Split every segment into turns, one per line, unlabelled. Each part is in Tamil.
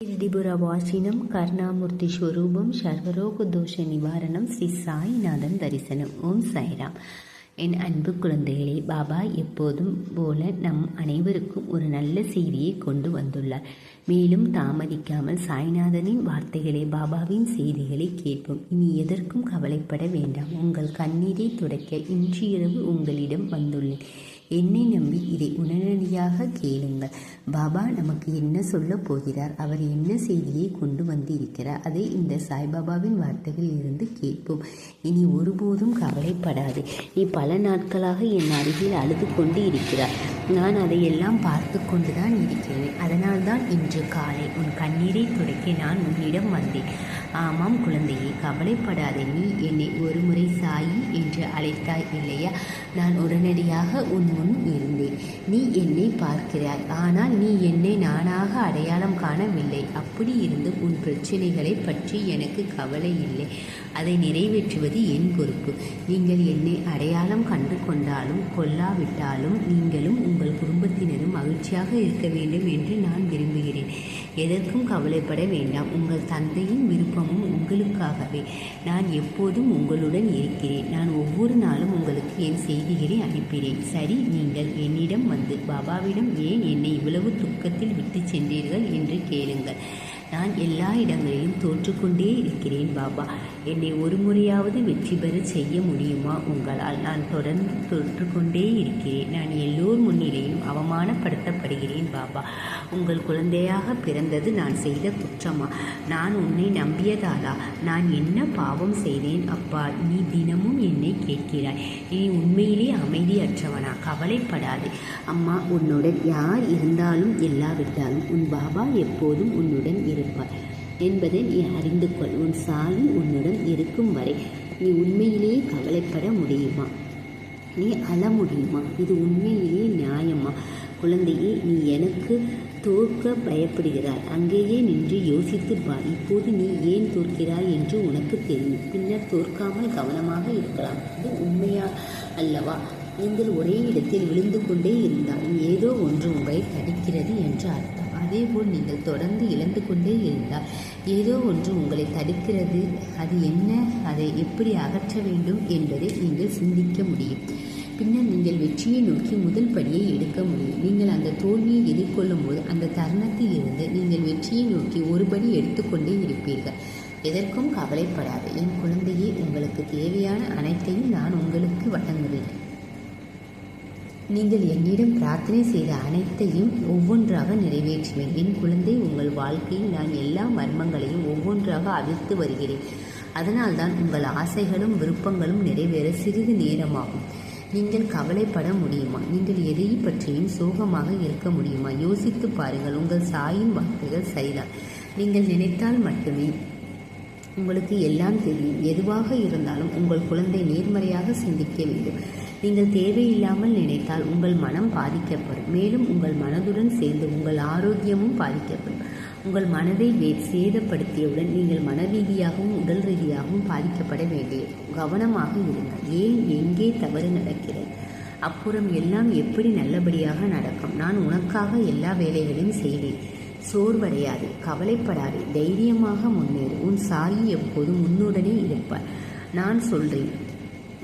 ஷிரடிபுரவாசினம் கருணாமூர்த்தி ஸ்வரூபம் சர்வரோக தோஷ நிவாரணம் ஸ்ரீ சாய்நாதன் தரிசனம். ஓம் சாய்ராம். என் அன்பு குழந்தைகளே, பாபா எப்போதும் போல நம் அனைவருக்கும் ஒரு நல்ல செய்தியை கொண்டு வந்துள்ளார். மேலும் தாமதிக்காமல் சாய்நாதனின் வார்த்தைகளை, பாபாவின் செய்திகளை கேட்போம். இனி எதற்கும் கவலைப்பட வேண்டாம். உங்கள் கண்ணீரை துடைக்க இன்று இரவு உங்களிடம் வந்துள்ளேன். என்னை நம்பி இதை உடனடியாக கேளுங்கள். பாபா நமக்கு என்ன சொல்ல போகிறார், அவர் என்ன செய்தியை கொண்டு வந்து இருக்கிறார், அதை இந்த சாய்பாபாவின் வார்த்தைகளில் இருந்து கேட்போம். இனி ஒருபோதும் கவலைப்படாது. நீ பல நாட்களாக என் அருகில் அழுது கொண்டு இருக்கிறார். நான் அதையெல்லாம் பார்த்து கொண்டுதான் இருக்கிறேன். அதனால்தான் இன்று காலை உன் கண்ணீரை துடைக்க நான் உன்னிடம் வந்தேன். ஆமாம் குழந்தையே, கவலைப்படாதே. நீ என்னை ஒரு முறை சாயி என்று அழைத்தாய் இல்லையா? நான் உடனடியாக உன் முன் இருந்தேன். நீ என்னை பார்க்கிறாய், ஆனால் நீ என்னை நானாக அடையாளம் காணவில்லை. அப்படி இருந்து உன் பிரச்சனைகளை பற்றி எனக்கு கவலை இல்லை. அதை நிறைவேற்றுவது என் பொறுப்பு. நீங்கள் என்னை அடையாளம் கண்டு கொண்டாலும் கொல்லாவிட்டாலும் நீங்களும் உங்கள் குடும்பத்தினரும் மகிழ்ச்சியாக இருக்க வேண்டும் என்று நான் விரும்புகிறேன். எதற்கும் கவலைப்பட வேண்டாம். உங்கள் தந்தையின் விருப்பமும் உங்களுக்காகவே. நான் எப்போதும் உங்களுடன் இருக்கிறேன். நான் ஒவ்வொரு நாளும் உங்களுக்கு என் செய்திகளை அனுப்பினேன். சரி, நீங்கள் என்னிடம் வந்து பாபாவிடம் ஏன் என்னை இவ்வளவு துக்கத்தில் விட்டு சென்றீர்கள் என்று கேளுங்கள். நான் எல்லா இடங்களிலும் தோற்றுக்கொண்டே இருக்கிறேன் பாபா. என்னை ஒரு முறையாவது வெற்றி பெற செய்ய முடியுமா உங்களால்? நான் தொடர்ந்து தோற்றுக்கொண்டே இருக்கிறேன். நான் எல்லோர் முன்னிலையும் அவமானப்படுத்தப்படுகிறேன் பாபா. உங்கள் குழந்தையாக பிறந்தது நான் செய்த குற்றமா? நான் உன்னை நம்பியதாலா? நான் என்ன பாவம் செய்தேன் அப்பா? நீ தினமும் என்னை கேட்கிறாய். நீ உண்மையிலே அமைதியற்றவனா? கவலைப்படாது அம்மா. உன்னுடன் யார் இருந்தாலும் இல்லாவிட்டாலும் உன் பாபா எப்போதும் உன்னுடன் இருப்பார் என்பதை நீ அறிந்து கொள். உன் சாயி உன்னுடன் இருக்கும் வரை நீ உண்மையிலேயே கவலைப்பட முடியுமா? நீ அழ முடியுமா? இது உண்மையிலேயே நியாயமா? குழந்தையே, நீ எனக்கு தோற்க பயப்படுகிறாய். அங்கேயே நின்று யோசித்து பார். இப்போது நீ ஏன் தோற்கிறாய் என்று உனக்கு தெரியும். பின்னர் தோற்காமல் கவனமாக இருக்கலாம். இது உண்மையா அல்லவா? நீங்கள் ஒரே இடத்தில் விழுந்து கொண்டே இருந்தாலும் ஏதோ ஒன்று உங்களை தடுக்கிறது என்று அர்த்தம். அதேபோல் நீங்கள் தொடர்ந்து இழந்து கொண்டே இருந்தால் ஏதோ ஒன்று உங்களை தடுக்கிறது. அது என்ன? அதை எப்படி அகற்ற வேண்டும் என்பதை நீங்கள் சிந்திக்க முடியும். பின்னர் நீங்கள் வெற்றியை நோக்கி முதல் படியை எடுக்க முடியும். நீங்கள் அந்த தோல்வியை எதிர்கொள்ளும் போது அந்த தருணத்தில் இருந்து நீங்கள் வெற்றியை நோக்கி ஒரு படி எடுத்துக்கொண்டே இருப்பீர்கள். எதற்கும் கவலைப்படாது என் குழந்தையே. உங்களுக்கு தேவையான அனைத்தையும் நான் உங்களுக்கு வழங்குவேன். நீங்கள் என்னிடம் பிரார்த்தனை செய்த அனைத்தையும் ஒவ்வொன்றாக நிறைவேற்றுவேன். என் குழந்தை, உங்கள் வாழ்க்கையில் நான் எல்லா மர்மங்களையும் ஒவ்வொன்றாக அவிழ்த்து வருகிறேன். அதனால்தான் உங்கள் ஆசைகளும் விருப்பங்களும் நிறைவேற சிறிது நேரமாகும். நீங்கள் கவலைப்பட முடியுமா? நீங்கள் எதை பற்றியும் சோகமாக இருக்க முடியுமா? யோசித்து பாருங்கள். உங்கள் சாயின் வார்த்தைகள் சரிதான். நீங்கள் நினைத்தால் மட்டுமே உங்களுக்கு எல்லாம் தெரியும். எதுவாக இருந்தாலும் உங்கள் குழந்தை நேர்மறையாக சிந்திக்க வேண்டும். நீங்கள் தேவையில்லாமல் நினைத்தால் உங்கள் மனம் பாதிக்கப்படும். மேலும் உங்கள் மனதுடன் சேர்ந்து உங்கள் ஆரோக்கியமும் பாதிக்கப்படும். உங்கள் மனதை சேதப்படுத்தியவுடன் நீங்கள் மன ரீதியாகவும் உடல் ரீதியாகவும் பாதிக்கப்பட வேண்டியது. கவனமாக இருங்கள். ஏன், எங்கே தவறு நடக்கிறது? அப்புறம் எல்லாம் எப்படி நல்லபடியாக நடக்கும்? நான் உனக்காக எல்லா வேலைகளையும் செய்வேன். சோர்வடையாது, கவலைப்படாதே, தைரியமாக முன்னேறு. உன் சாயி எப்போதும் உன்னுடனே இருப்பார். நான் சொல்றேன்,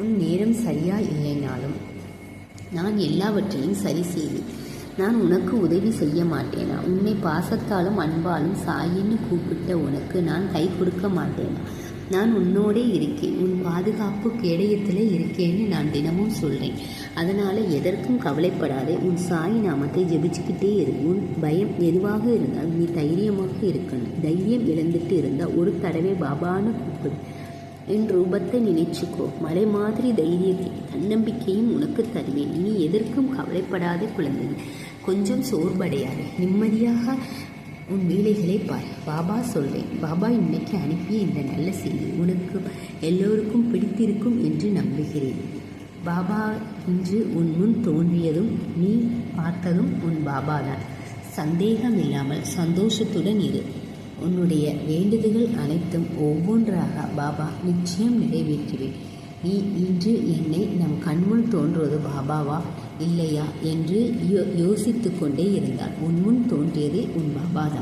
உன் நேரம் சரியா இல்லைனாலும் நான் எல்லாவற்றையும் சரி செய்வேன். நான் உனக்கு உதவி செய்ய மாட்டேனா? உன்னை பாசத்தாலும் அன்பாலும் சாயின்னு கூப்பிட்ட உனக்கு நான் கை கொடுக்க மாட்டேனா? நான் உன்னோடே இருக்கேன். உன் பாதுகாப்பு கேடயத்தில் இருக்கேன்னு நான் தினமும் சொல்கிறேன். அதனால் எதற்கும் கவலைப்படாதே. உன் சாய் நாமத்தை ஜெபிச்சுக்கிட்டே இரு. உன் பயம் எதுவாக இருந்தாலும் நீ தைரியமாக இருக்கணும். தைரியம் இழந்துட்டு இருந்தால் ஒரு தடவை பாபான்னு கூப்பிடு. என் ரூபத்தை நினைச்சுக்கோ. மலை மாதிரி தைரியத்தையும் தன்னம்பிக்கையும் உனக்கு தருவேன். நீ எதற்கும் கவலைப்படாத குழந்தை. கொஞ்சம் சோர்வடையாது. நிம்மதியாக உன் வேலைகளை பார். பாபா சொல்வேன். பாபா இன்னைக்கு அனுப்பிய இந்த நல்ல செய்தி உனக்கு எல்லோருக்கும் பிடித்திருக்கும் என்று நம்புகிறேன். பாபா இன்று உன் முன் தோன்றியதும் நீ பார்த்ததும் உன் பாபா தான். சந்தேகம் இல்லாமல் சந்தோஷத்துடன் இரு. உன்னுடைய வேண்டுதல்கள் அனைத்தும் ஒவ்வொன்றாக பாபா நிச்சயம் நிறைவேற்றுவேன். நீ இன்று என்னை நம் கண்முன் தோன்றுவது பாபாவா இல்லையா என்று யோசித்து கொண்டே இருந்தால் உன் முன் தோன்றியதே உன் பாபா தான்.